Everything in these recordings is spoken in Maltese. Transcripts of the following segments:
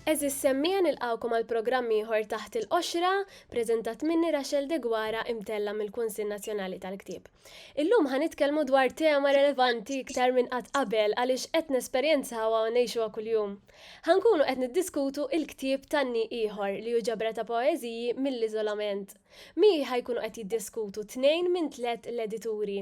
Eżis semmija nilqawkom għal programmi ieħor taħt il-qoxra, preżentat minni Rachel Degwara imtella mill-Kunsill Nazzjonali tal-Ktieb. Illum ħanitkellmu dwar tema relevanti iktar minn qatt qabel għaliex qed nesperjenzaw u ngħixuha kuljum. Ħankunu qed niddiskutu il-ktieb tanni ieħor li hu ġabra ta' poeżiji mill-iżolament. Mi ħajkunu qed jiddiskutu 2 minn 3 l-edituri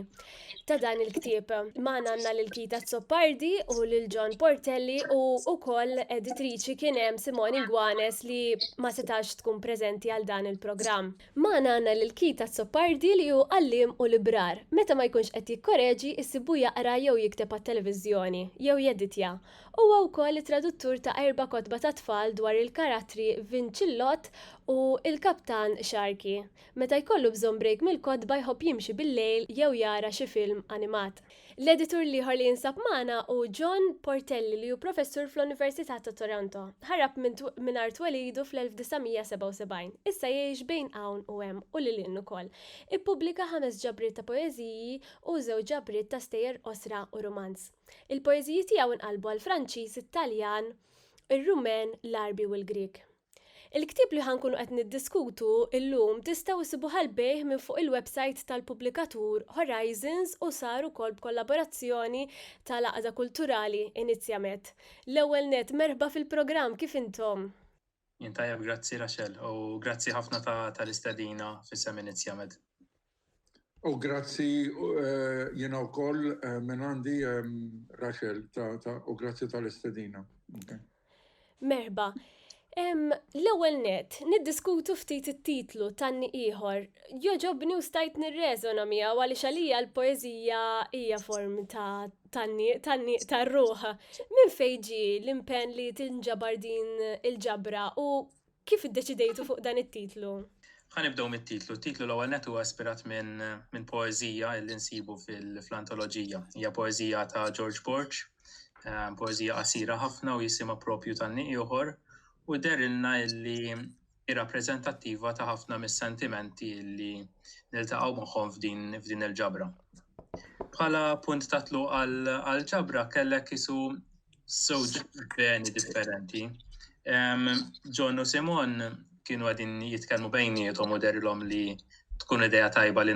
ta' dan il-ktieb. Magħna għandna lil Kita Zoppardi u lil John Portelli u wkoll editriċi kien hemm Simoni Gwanes li ma setax tkun preżenti għal dan il-programm. Magħna għandna lil Kita Zoppardi li hu għalliem u librar. Meta ma jkunx qed jikkoreġi issibu jaqra jew jikteb għat-televiżjoni jew jeditja. Huwa wkoll it-traduttur ta' 4 kotba ta' tfal dwar il-karattri Vincillot u il-Kaptan Sharky. Meta jkollu bżonn break mill-kotba jħobb jimxi bil-lejl jew jara xi film animat. L-editur liħor li jinsab magħna u John Portelli li hu professur fl-Università ta' Toronto. Ħarab mingħajr twelidu fl-1977. Issa jgħix bejn hawn u hemm u lil ukoll. Ippubblika 5 ġabriet ta' poeżiji u 2 ġabriet ta' stejjer osra u romanz. Il-poeżiji tiegħu inqalbu għall-Franċiż, It-Taljan, ir-Rumen, l-Arbi u l-Grieg. Il-ktieb li ħankunu qed niddiskutu illum tistgħu issibuha l-bejgħ minn fuq il-website tal-pubblikatur Horizons u sar ukoll b'kollaborazzjoni tal-Għaqda Kulturali Inizjament. L-ewwel net merħba fil-programm kif intom? Jien tajjeb, grazzi Rachel, u grazzi ħafna tal-istedina fis-Sem Inizjament. U grazzi jiena wkoll minn għandi Rachel u grazzi tal-istedina. Merħba. L-ewwel net, niddiskutu ftit it-titlu tanni ieħor. Joġobni u stajt nirreżona miegħu għaliex għalija l-poeżija hija form ta' tanni tar-ruħ. Min fejn ġie l-impenn li tinġabar din il-ġabra u kif iddeċidejtu fuq dan it-titlu? Ħanibdew mit-titlu. Titlu l-ewwel net huwa ispirat minn poeżija li nsibu fil-antoloġija. Hija poeżija ta' George Borch, poeżija qasira ħafna u jisimha proprju tanni ieħor. U derilna li rappreżentattiva ta' ħafna mis-sentimenti li niltaqgħu magħhom f'din il-ġabra. Bħala punt tatlu għal-ġabra kellek isu żewġ beni differenti. John u Simon kienu għadin jitkellmu bejniethom u derilhom li tkun idea tajba li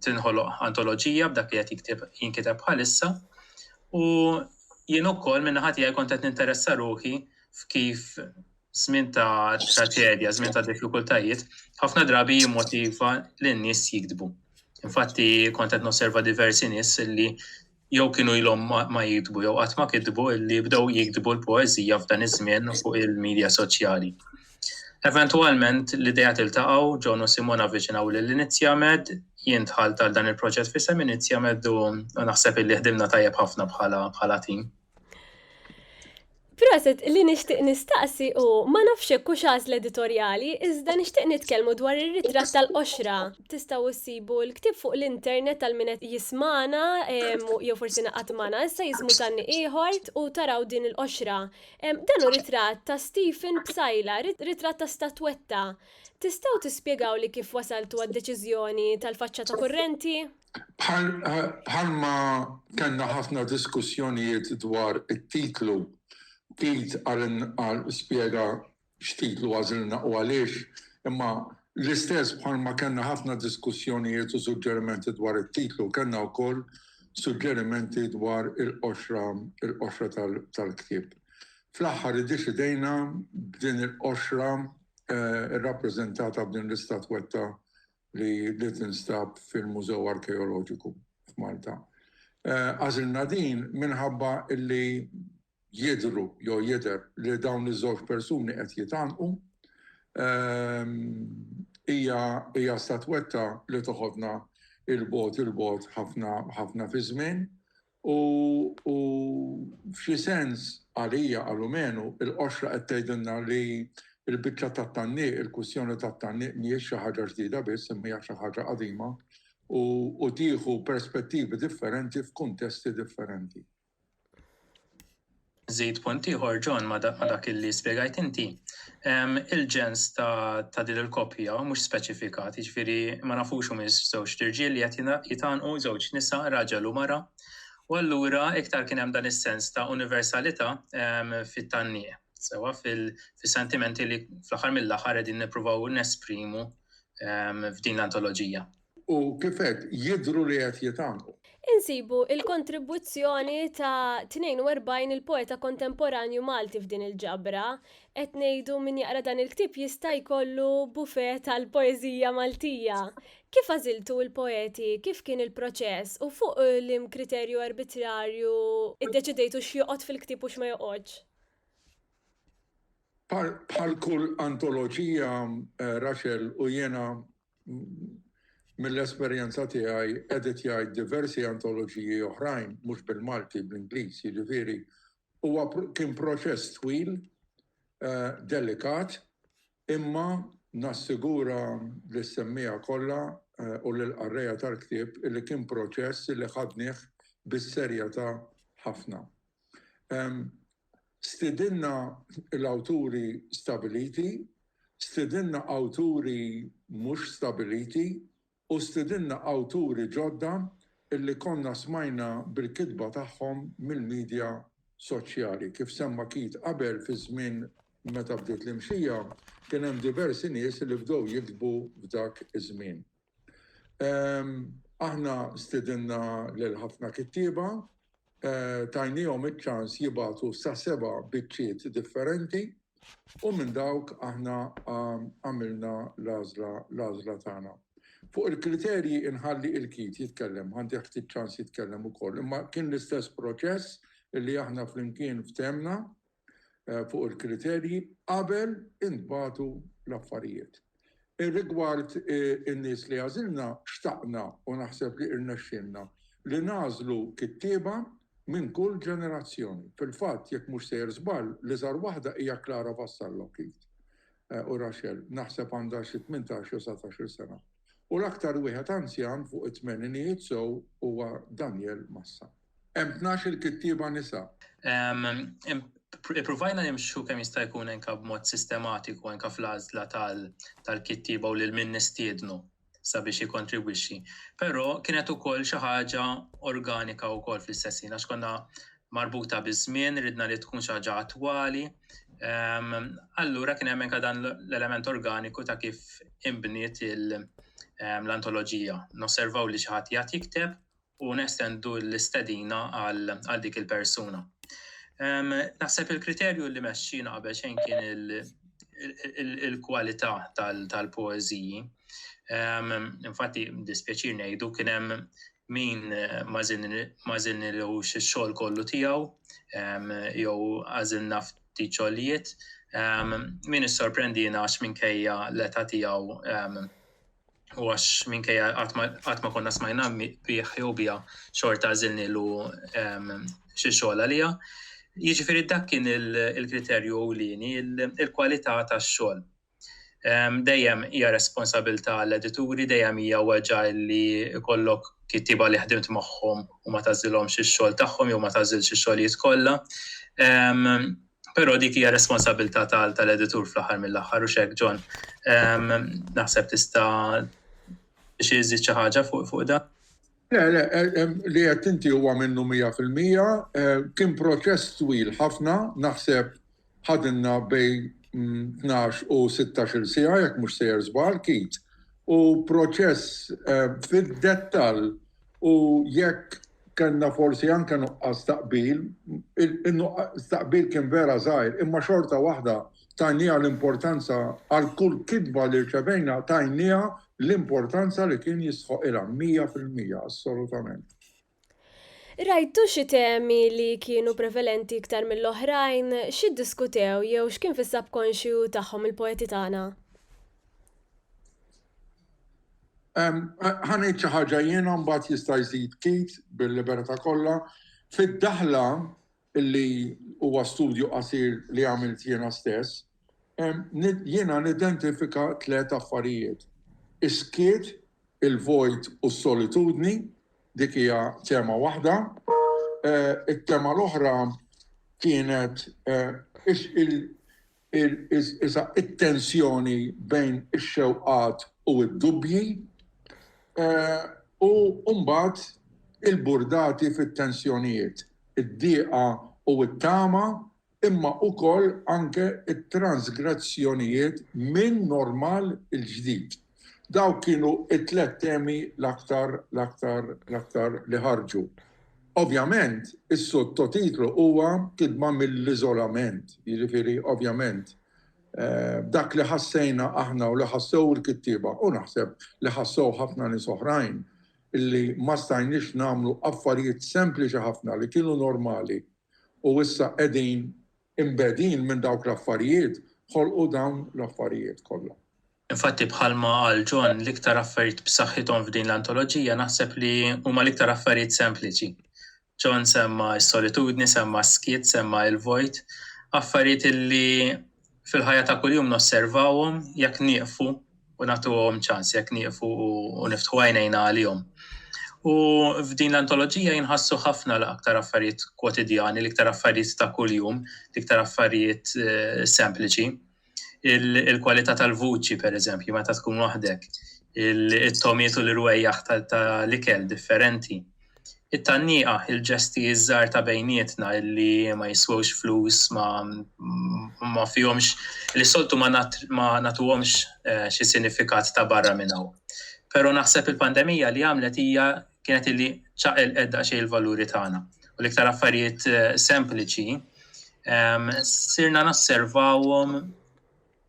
tinħoloq antoloġija b'dak li qed jinkiteb bħalissa. U jien ukoll minn naħa tiegħi kont qed ninteressa ruħi f'kif żmien ta' traġedja, żmien ta' diffikultajiet, ħafna drabi jimmotiva lin-nies jiktbu. Infatti kont qed nosserva diversi nies li jew kienu ilhom ma jiktbu jew qatt ma kitbu li bdew jiktbu l-poeżija f'dan iż-żmien fuq il-medja soċjali. Eventwalment l-idea tiltaqgħu, John u Simon avviċinaw lill-Inizjamed, jien dħalt għal dan il-proġett fis-Sem Inizjamed u naħseb illi ħdimna tajjeb ħafna bħala tim. Proset li nixtieq nistaqsi u ma nafx hekk hux għażla editorjali, iżda nixtieq nitkellmu dwar ir-ritratt tal-qoxra. Tistgħu issibu l-ktieb fuq l-internet tal min qed jismana jew forsi naqgħod magħna issa jismu tanni ieħor u taraw din il-qoxra. Dan hu ritratt ta' Stephen Psajla, ritratt ta' statwetta. Tistgħu tispjegaw li kif wasaltu għad-deċiżjoni tal-faċċata kurrenti? Bħalma kellna ħafna diskussjonijiet dwar it-titlu Kit għal spiega x'titlu għażilna u għaliex, imma l-istess bħalma kellna ħafna diskussjonijiet u suġġerimenti dwar it-titlu, kellna wkoll suġġerimenti dwar il-qoxra tal-ktieb. Fl-aħħar iddeċidejna b'din il-qoxra irrappreżentata b'din l-istatwetta li tinstab fil-Mużew Arkeoloġiku f'Malta. Għażilna din minħabba illi jidher li dawn iż-żewġ persuni qed jitgħanqu, hija statwetta li toħodna il-bogħod ħafna fi żmien u f'xi sens għalija għall-umenu il-qoxra qed tgħidilna li l-biċċa tat-tanniq, il-kwistjoni tat-tanniq mhijiex xi ħaġa ġdida biss imma hija xi ħaġa qadima u tieħu perspettivi differenti f'kuntesti differenti. Żid punt ieħor John ma dak illi spjegajt inti. Il-ġens ta' din il-koppja mhux speċifikat, jiġifieri ma nafux hum żewġ tirġiel li qed jitgħanqu żewġ nisa, raġel u mara, u allura iktar kien hemm dan is-sens ta' universalità fit-tannija. sewa fil-sentimenti li fl-aħħar mill-aħħar qegħdin nippruvaw nesprimu f'din l-antoloġija. U kifet jidhru li qed jitgħamlu. Insibu il-kontribuzzjoni ta' 42 il-poeta kontemporanju Malti f'din il-ġabra, qed ngħidu min jaqra dan il-ktieb jista' jkollu bufet tal-poeżija Maltija. Kif għażiltu l-poeti, kif kien il-proċess u fuq lim kriterju arbitrarju iddeċidejtu x'joqgħod fil-ktieb u x'ma joqgħodx? Bħal kull antoloġija, Rachel, u jiena mill-esperjenza tiegħi qegħdet jgħid diversi antoloġiji oħrajn, mhux bil-Malti, bl-Ingliż, jiġifieri huwa kien proċess twil, delikat, imma nassigura li semmija kollha u l-qarrejja tal-ktieb li kien proċess li ħadnieh bis-serjetà ħafna. Stidinna l-awturi stabiliti, stidinna awturi mhux stabiliti, u stidinna awturi ġodda illi konna smajna bil-kitba tagħhom mill-medja soċjali. Kif semma Kit qabel fi żmien meta bdiet l-imxija, kien hemm diversi nies li bdew jiktbu f'dak iż-żmien. Aħna stidinna lil ħafna kittieba, tajnihom iċ-ċans jibgħatu sa 7 biċċiet differenti u minn dawk aħna għamilna l-għażla tagħna. Fuq il-kriterji inħalli il-Kit jitkellem, għandi ftit ċans jitkellem ukoll, imma kien l-istess proċess li aħna flimkien ftemna fuq il-kriterji qabel intbagħtu l-affarijiet. Ir-rigward in-nies li għażilna xtaqna u naħseb li irnexxielna li nagħżlu kittieba minn kull ġenerazzjoni. Fil-fatt jekk mhux sejjer żball li żar waħda hija Klara Vassallo Kit. U Rachel naħseb għandha xi 18 u 17 sena. U l-aktar wieħed anzjan fuq it-tmeninijiet sew huwa Daniel Massa. Hemm 12 kittieba nisa. Ippruvajna nimxu kemm jista' jkun anke b'mod sistematiku anke fl-għażla tal-kittieba u lil min nistiednu sabiex jikkontribwixxi. Però kienet ukoll xi ħaġa organika wkoll fl-istessin għax konna marbuta biż-żmien, ridna li tkun xi ħaġa attwali. Allura kien hemm anke dan l-element organiku ta' kif inbniet l-antoloġija. Nosservaw li xi ħadd jagħti jikteb u nestendu l-istedina għal dik il-persuna. Naħseb il-kriterju li mexxina qabel xejn kien il-kwalità tal-poeżiji. Infatti dispjaċir ngħidu kien hemm min ma żinilux ix-xogħol kollu tiegħu jew għażilna ftit xogħlijiet. Min issorprendina għax minkejja l-età tiegħu u għax minkejja qatt ma konna smajna bih jew biha xorta għażilnilu xi xogħol għaliha. Jiġifieri dak kien il-kriterju ewlieni, il-kwalità tax-xogħol. Dejjem hija responsabilità għall-edituri, dejjem hija weġa li jkollok kittieba li ħdimt magħhom u ma tażilhomx ix-xogħol tagħhom jew ma tażilx ix-xogħlijiet kollha. Però dik hija responsabilità tal-editur fl-aħħar mill-aħħar u x'hekk John. Naħseb tista' xi jżid xi ħaġa fuq dan? Le, li qed inti huwa minnu 100%, kien proċess twil ħafna, naħseb ħadilna bejn 12 u 16 siegħa jekk mhux sejjer żball Kit. U proċess fid-dettall u jekk kellna forsi anke nuqqas taqbil, il-taqbil kien vera żgħir, imma xorta waħda tajnija l-importanza għal kull kitba li rċevejna tajnija l-importanza li kien jisħoqilha 100% assolutament. Rajtu xi temi li kienu prevalenti iktar mill-oħrajn, x'iddiskutew jew x'kien fis-subkonxju tagħhom il-poeti tagħna? Ħanejt xi ħaġa jiena mbagħad jista' jżid Kit bil-libertà kollha. Fid-daħla li huwa studju qasir li għamilt jiena stess, jiena nidentifika 3 affarijiet. Iskiet, il-vojt u s-solitudni, dik hija tema waħda. It-tema l-oħra kienet it-tensjoni bejn ix-xewqat u d-dubji u mbagħad il-burdati fit-tensjonijiet, id-dieqa u t-tama imma ukoll anke it-transgressjonijiet minn normal il-ġdid. Daw kienu it-tlet temi l-aktar li ħarġu. Ovvjament, is-sottotitlu huwa kidma mill-iżolament, jiġifieri ovvjament. Dak li ħassejna aħna u li ħassew il-kittiba, u naħseb li ħassew ħafna nies oħrajn illi ma stajniex nagħmlu affarijiet sempliċi ħafna li kienu normali u issa qegħdin imbedin minn dawk l-affarijiet ħolqu dawn l-affarijiet kollha. Infatti bħalma għal John l-iktar affarijiet b'saħħithom f'din l-antoloġija naħseb li huma l-iktar affarijiet sempliċi. John semma s-solitudni, semma s-skiet, semma il-vojt, affarijiet illi fil-ħajja ta' kuljum nosservawhom jekk nieqfu u nagħtuhom ċans, jekk nieqfu u niftħu għajnejna għalihom. U f'din l-antoloġija jinħassu ħafna l-aktar affarijiet kwotidjani, l-iktar affarijiet ta' kuljum, l-iktar affarijiet sempliċi. Il-kwalità tal-vuċi, pereżempju, meta tkun waħdek, it-tomiet u l-irwejjaħ tal-ikel differenti. It-tannieqa, il-ġesti iż-żgħar ta' bejnietna li ma jiswewx flus, ma fihomx li soltu ma nagħtuhomx xi sinifikat ta' barra minn hawn. Però naħseb il-pandemija li għamlet hija kienet illi ċaqelqet daqsxejn il-valuri tagħna. U l-iktar affarijiet sempliċi sirna nosservawhom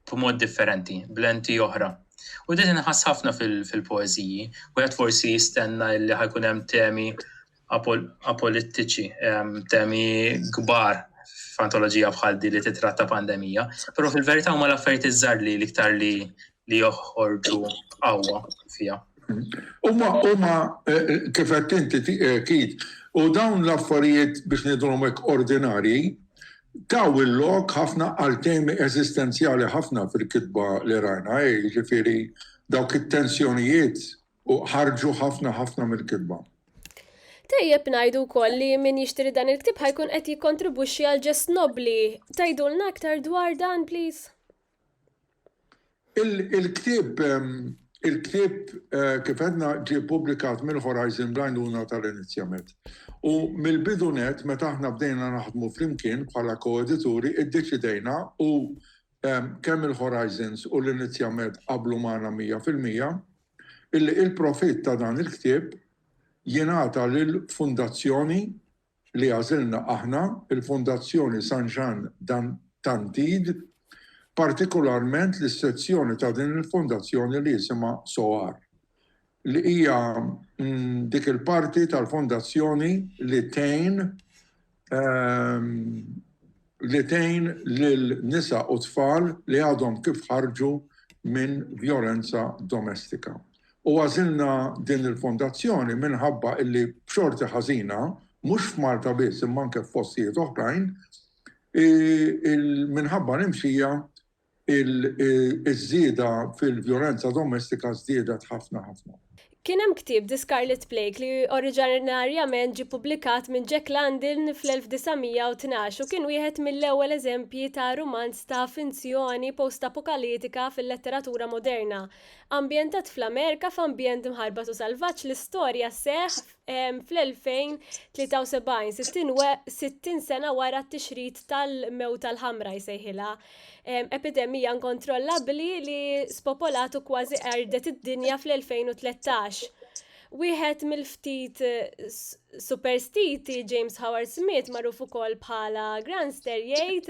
b'mod differenti, blenti oħra. U din inħass ħafna fil-poeżiji, u qed forsi jistenna li ħajkun hemm temi apolitiċi, temi kbar f'antoloġija bħal di li titratta pandemija, però fil-verità huma l-affarijiet iż-żgħar li l-iktar li joħorġu qawwa fiha. Huma kif qed inti kid, u dawn l-affarijiet biex ngħidulhom hekk ordinarji, taw il-lok ħafna għal temi eżistenzjali ħafna fil-kitba li rajna, jiġifieri dawk it-tensjonijiet u ħarġu ħafna mill-kitba. Tejjeb ngħidu wkoll li min jixtri dan il-ktieb ħajkun qed jikkontribwixxi għal ġest nobbli. Tgħidulna aktar dwar dan, please? Il-ktieb kif għedna ġie publikat mill-Horizon bl-għajnuna tal-inizjament. U mill-bidunet, meta aħna bdejna naħdmu flimkien bħala koedituri, iddeċidejna u kemm il-Horizons u l-inizjament qablu magħna 100% illi il-profitt ta' dan il-ktieb jingħata lill-fundazzjoni li għażilna aħna, il-Fundazzjoni San Jean d'Antibes, partikolarment l-sezzjoni ta' din il-fundazzjoni li jisimha SOAR, li hija dik il-parti tal-fundazzjoni li tgħin lil-nisa u tfal li għadhom kif ħarġu minn vjolenza domestika. U għażilna din il-fondazzjoni minħabba illi b'xorti ħażina, mhux f'Malta biss imma anke f'postijiet oħrajn, minħabba nimxija iż-żieda fil-vjolenza domestika żdiedet ħafna. Kien hemm ktieb The Scarlet Plague li oriġinarjament ġie pubblikat minn Jack London fl-1912 u kien wieħed mill-ewwel eżempji ta' rumanz ta' finzjoni post-apokalittika fil-letteratura moderna. Ambjentat fl-Amerika f'ambjent imħarbat u salvaġġ l-istorja seħħ fl-2073, 60 sena wara t-tixrid tal-mewt tal-ħamra jsejħilha. Epidemija inkontrollabbli li spopolatu kważi erdet id-dinja fl-2013. Wieħed mill-ftit superstiti James Howard Smith magħruf ukoll bħala Granster jgħid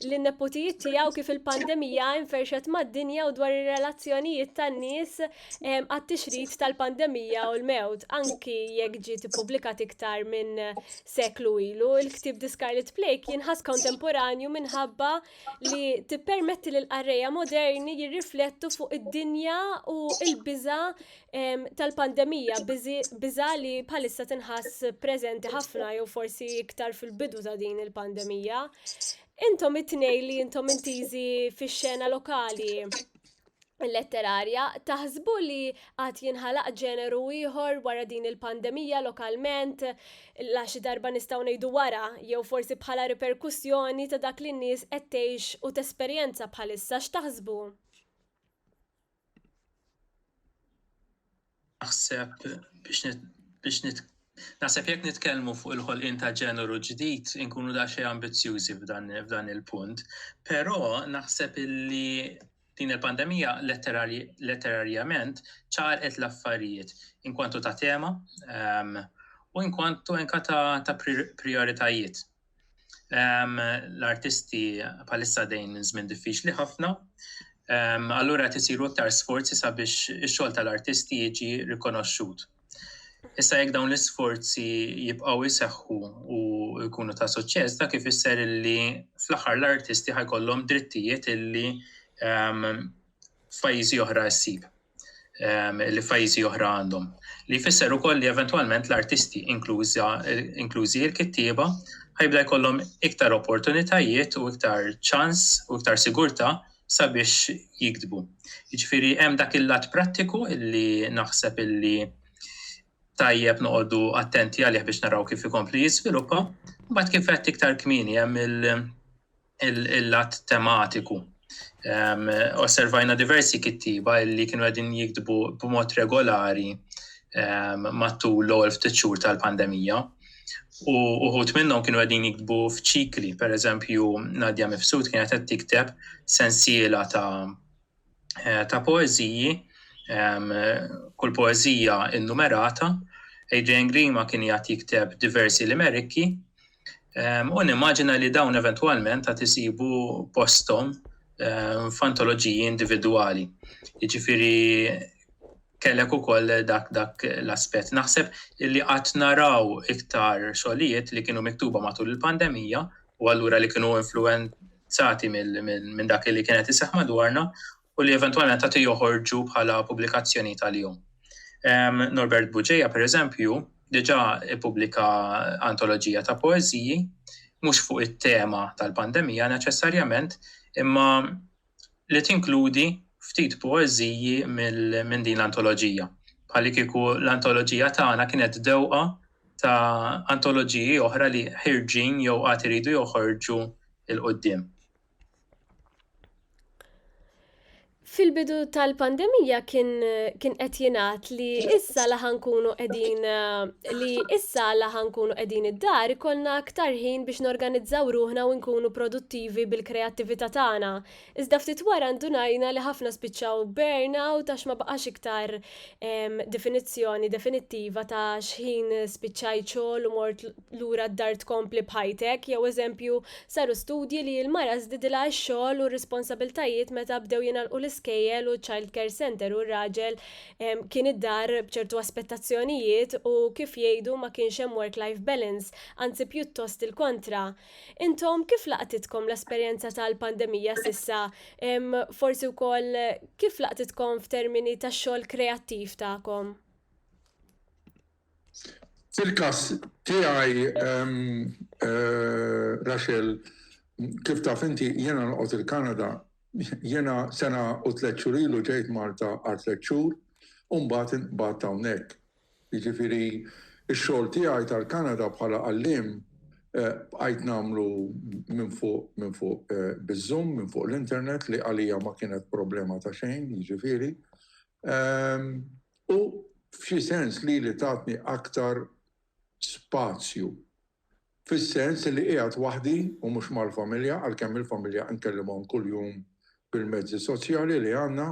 li n-nepotijiet tiegħu kif il-pandemija inferxet mad-dinja u dwar ir-relazzjonijiet tan-nies għat-tixrid tal-pandemija u l-mewt. Anki jekk ġiet ippubblikat iktar minn seklu ilu, il-ktieb The Scarlet Plague jinħass kontemporanju minħabba li tippermetti lil qarrejja moderni jirriflettu fuq id-dinja u l-biża' tal-pandemija, biża' li bħalissa tinħass preżenti ħafna jew forsi iktar fil-bidu ta' din il-pandemija. Intom it-tnejn li intom intiżi fix-xena lokali letterarja, taħsbu li għad jinħalaq ġeneru ieħor wara din il-pandemija lokalment, la xi darba nistgħu ngħidu wara, jew forsi bħala riperkussjoni ta' dak li n-nies qed tgħix u tesperjenza bħalissa, x'taħsbu? Naħseb biex Naħseb jekk nitkellmu fuq il-ħolqien ta' ġeneru ġdid, inkunu daqsxejn ambizzjużi f'dan il-punt, però naħseb illi din il-pandemija letterarjament ċarqet l-affarijiet inkwantu ta' tema u inkwantu anke ta' prioritajiet. L-artisti bħalissa dejn minn żmien diffiċli ħafna, allura qed isiru aktar sforzi sabiex ix-xogħol tal-artisti jiġi rikonoxxut. Issa jekk dawn l-isforzi jibqgħu jseħħu u jkunu ta' suċċess, dak ifisser illi fl-aħħar l-artisti ħajkollhom drittijiet illi f'pajjiżi oħra ssib, li f'pajjiżi oħra għandhom. Li jfisser ukoll li eventwalment l-artisti inklużi l-kittieba ħajbda jkollhom iktar opportunitajiet u iktar ċans u iktar sigurtà sabiex jiktbu. Jiġifieri hemm dak il-lat prattiku illi naħseb illi tajjeb noqogħdu attenti għalih biex naraw kif ikompli jiżviluppa, mbagħad kif qed iktar kmieni hemm il-lat tematiku. Osservajna diversi kittiba li kienu qegħdin jiktbu b'mod regolari matul l-ewwel ftit xhur tal-pandemija. U uħud minnhom kienu qegħdin jiktbu f'ċikli, pereżempju Nadja Mifsud kienet qed tikteb sensiela ta' poeżiji, kull poeżija innumerata. Adrian Grima kien jagħt jikteb diversi limerikki, u nimmaġina li dawn eventwalment qed isibu posthom f'antoloġiji individwali. Jiġifieri kellek ukoll dak l-aspett. Naħseb illi qatt naraw iktar xogħlijiet li kienu miktuba matul il-pandemija u allura li kienu influenzati minn dak li kienet iseħħ madwarna u li eventwalment qed joħorġu bħala pubblikazzjoni tal-jum. Norbert Buġeja, pereżempju, diġà ippubblika antoloġija ta' poeżiji, mhux fuq it-tema tal-pandemija neċessarjament, imma li tinkludi ftit poeżiji minn din l-antoloġija. Bħalli kieku l-antoloġija tagħna kienet dewqa ta' antoloġiji oħra li ħirġin jew qatt iridu joħorġu il-qudiem. Fil-bidu tal-pandemija kien qed jingħad li issa laħankunu qegħdin id-dar ikollna aktar ħin biex norganizzaw ruħna u nkunu produttivi bil-kreattività tagħna. Iżda ftit wara ndunajna li ħafna spiċċaw burnout għax ma baqax iktar definizzjoni definittiva ta' x'ħin spiċċajt xogħol u mort lura d-dar tkompli b'ħajtek, jew eżempju saru studji li l-mara żdidilha x-xogħol u r-responsabiltajiet meta bdew jingħalqu l-iskejjel u child care center u r-raġel kien id-dar bċertu aspettazzjonijiet u kif jgħidu ma kienx hemm work-life balance, anzi pjuttost il-kontra. Intom kif laqtitkom l-esperjenza tal-pandemija s'issa? Forsi wkoll kif laqtitkom f'termini tax-xogħol kreattiv tagħkom? Fil-każ tiegħi Rachel, kif taf inti jiena noqgħod il-Kanada, jiena sena u 3 xhur ilu ġejt Malta għal 3 xhur u mbagħad hawnhekk. Jiġifieri x-xogħol tiegħi tal-Kanada bħala għalliem bqajt nagħmlu minn fuq biż-Zoom, minn fuq l-internet li għalija ma kienet problema ta' xejn, jiġifieri. U f'xi sens li tatni aktar spazju. Fis-sens li qiegħed waħdi u mhux mal-familja, għalkemm il-familja nkellimhom kuljum bil-mezzi soċjali li għandna,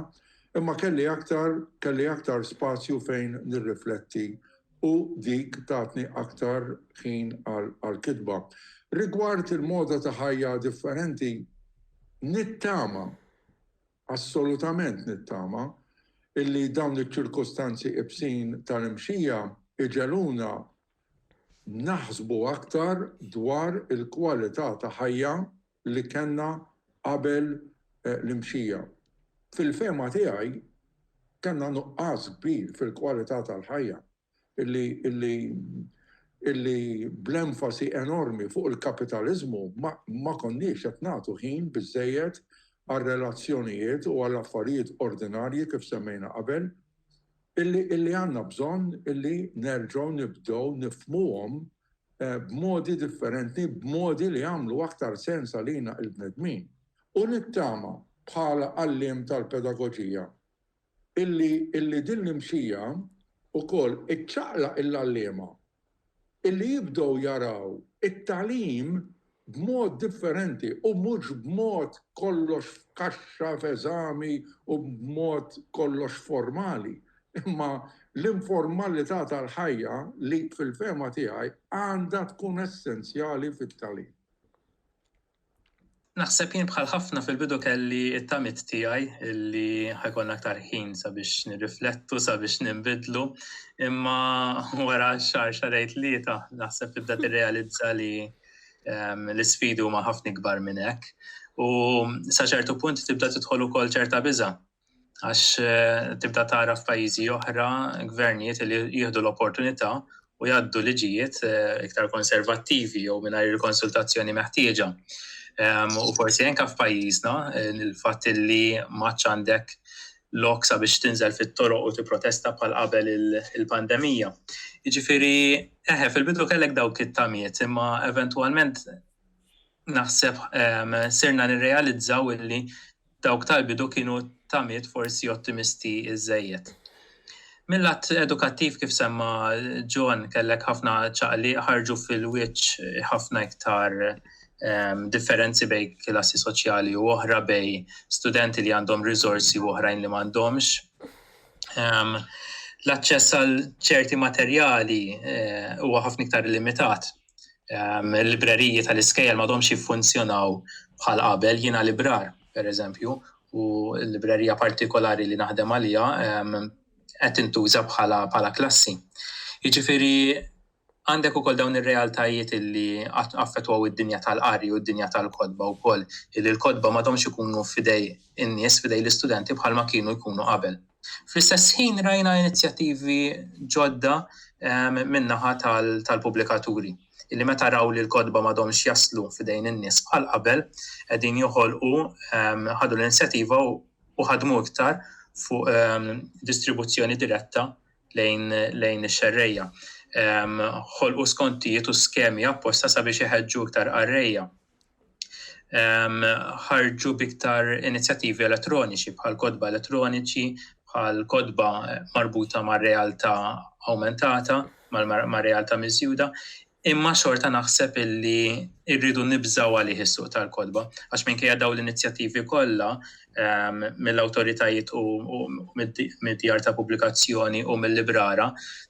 imma kelli aktar spazju fejn nirrifletti u dik tatni aktar ħin għal-kitba. Rigward il-moda ta' ħajja differenti, nittama, assolutament nittama, illi dawn iċ-ċirkostanzi ibsin tal-imxija iġeluna naħsbu aktar dwar il-kwalità ta' ħajja li kellna qabel l-imxija. Fil-fema tiegħi kellna nuqqas kbir fil-kwalità tal-ħajja illi bl-enfasi enormi fuq il-kapitalizmu ma konniex qed nagħtu ħin biżżejjed għal-relazzjonijiet u għall-affarijiet ordinarji kif semmejna qabel, illi għandna bżonn illi nerġgħu nibdew nifhmuhom b'modi differenti, b'modi li jagħmlu aktar sens għalina l-bnedmin. U nittama bħala għalliem tal-pedagoġija illi din l-imxija ukoll iċċaqlaq il-għalliema illi jibdew jaraw it-tagħlim b'mod differenti u mhux b'mod kollox f'kaxxa f'eżami u b'mod kollox formali. Imma l-informalità tal-ħajja li fil-fema tiegħi għandha tkun essenzjali fit-tagħlim. Naħseb jien bħal ħafna fil-bidu kelli it-tamit tiegħi illi ħajkun aktar ħin sabiex nirriflettu, sabiex nimbidlu, imma wara xarejt lieta naħseb tibda tirrealizza li l-isfidi huma ħafna kbar minn hekk. U sa ċertu punt tibda tidħol ukoll ċerta biża' għax tibda tara f'pajjiżi oħra gvernijiet li jieħdu l-opportunità u jgħaddu liġijiet iktar konservattivi jew mingħajr il-konsultazzjoni meħtieġa. U forsi anke f'pajjiżna il-fatt li maċ għandek lok sabiex tinżel fit-toroq u tipprotesta bħal qabel il-pandemija. Jiġifieri fil-bidu kellek dawk it-tamiet, imma eventwalment naħseb sirna nirrealizzaw illi dawk tal-bidu kienu tamiet forsi ottimisti iżejjed. Mill-lat edukattiv kif semma John kellek ħafna ċaqli ħarġu fil-wiċċ ħafna iktar differenzi bej klassi soċjali u oħra bej studenti li għandhom risorsi u oħrajn li m'għandhomx. L-aċċess għal ċerti materjali huwa ħafna iktar limitat. Il-libreriji tal-iskejjel m'għadhomx jiffunzjonaw bħal qabel, jiena librar, pereżempju, u l-librerija partikolari li naħdem għalija qed tintuża bħala klassi. Jiġifieri għandek ukoll dawn ir-realtajiet illi affettwaw id-dinja tal-qari u d-dinja tal-kodba wkoll, illi l-kodba m'għadhomx ikunu fidej in-nies fidej l-istudenti bħalma kienu jkunu qabel. Fl-istess ħin rajna inizjattivi ġodda min-naħa tal-pubblikaturi, illi meta raw li l-kodba m'għadhomx jaslu fidejn in-nies bħal qabel qegħdin joħolqu ħadu l-inizjattiva u ħadmu iktar fuq distribuzzjoni diretta lejn ix-xerrejja. Ħolqu skontijiet u skemi apposta sabiex iħeġġu iktar qarrejja. Ħarġu biktar inizjattivi elettroniċi bħal kodba elettroniċi, bħal kodba marbuta ma' realtà aumentata, ma' realtà miżjuda, imma xorta naħseb illi irridu nibżaw għalih is-suq tal-kodba, għax minkejja dawn l-inizjattivi kollha mill-awtoritajiet u mid-djar ta' pubblikazzjoni u mill-librara,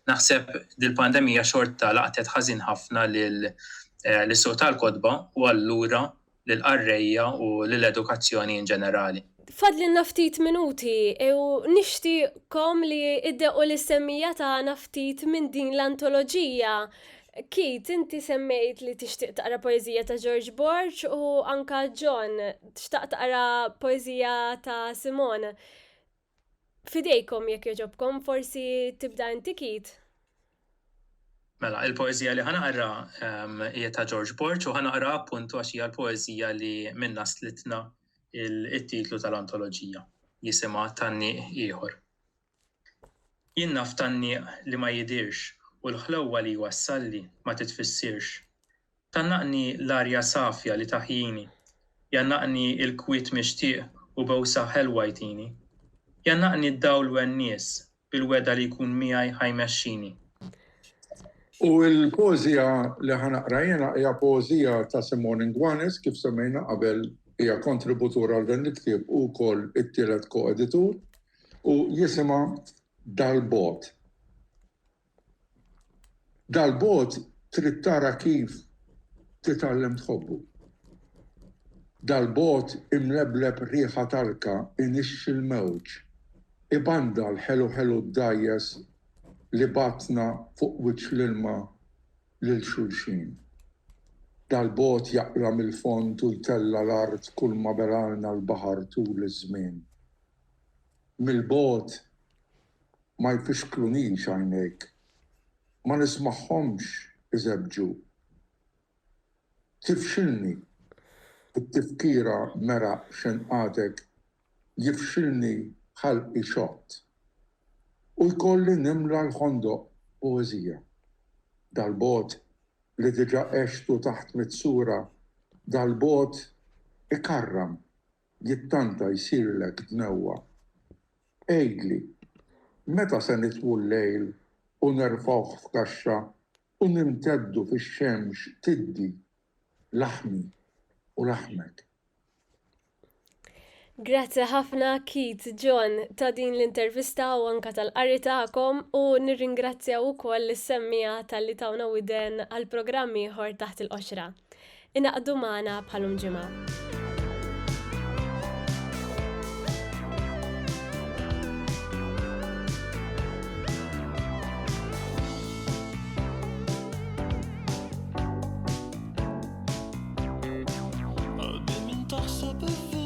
naħseb dil-pandemija xorta laqtet ħażin ħafna lis-suq tal-kodba u allura lill-qarrejja u lill-edukazzjoni in ġenerali. Fadlin ftit minuti u nixtieqkom li iddequ l-semmija ta' ftit minn din l-antoloġija. Kit, inti semmejt li tixtieq taqra poeżija ta' George Borch u anka John tixtaq taqra poeżija ta' Simone. Fidejkom jekk jogħġobkom, forsi tibda inti Kit. Mela, il-poeżija li ħanaqra hija ta' George Borch u ħanaqra appuntu għax hija l-poeżija li minna slitna il-titlu tal-antoloġija. Jisimha Tannieq ieħor. Jien naf tannieq li ma jidirx u l-ħlewwa li jwassalli ma titfissirx. Tannaqni l-arja safja li taħjini, jannaqni il-kwiet mixtieq u bewsa ħelwa jtini. Jannaqni d-dawl wen-nies bil-weda li jkun miegħi ħajmexxini. U l-poeżija li ħanaqra jiena hija poeżija ta' Simone Ngwanes kif semmejna qabel hija kontributur għal dan il-ktieb u wkoll it-tielet koeditur u jisimha Dal-bogħod. Dal-bogħod trid tara kif titgħallem tħobbu. Dal-bogħod imlebleb rieħa talka inixxi l-mewġ. Ibanda l-ħelu d-dajjes li batna fuq wiċċ l-ilma lil xulxin. Dal-bogħod jaqla mill-fond u jtella l-art kull ma belalna l-baħar tul iż-żmien. Mill-bogħod ma jfixklunix għajnejk, ma nismagħhomx iżebġu. Tifxilni it-tifkira meraq xenqatek, jifxilni ħalqi xott. U jkolli nimla l-ħondoq poeżija. Dal-bogħod li diġà għextu taħt mitsura, dal-bogħod ikarram, jittanta jsirlek dnewwa. Ejgli, meta se nitwu l-lejl u nerfawh f'kaxxa u nimteddu fix-xemx tiddi laħmi u laħmek. Grazzi ħafna Keith, John, ta' din l-intervista u anka tal-qari tagħkom u nirringrazzja wkoll is-semmija tal-li tawna widen għal-programmi ieħor taħt il-qoxra. Inaqdu magħna bħalhom ġimgħa. قلبي من تحسب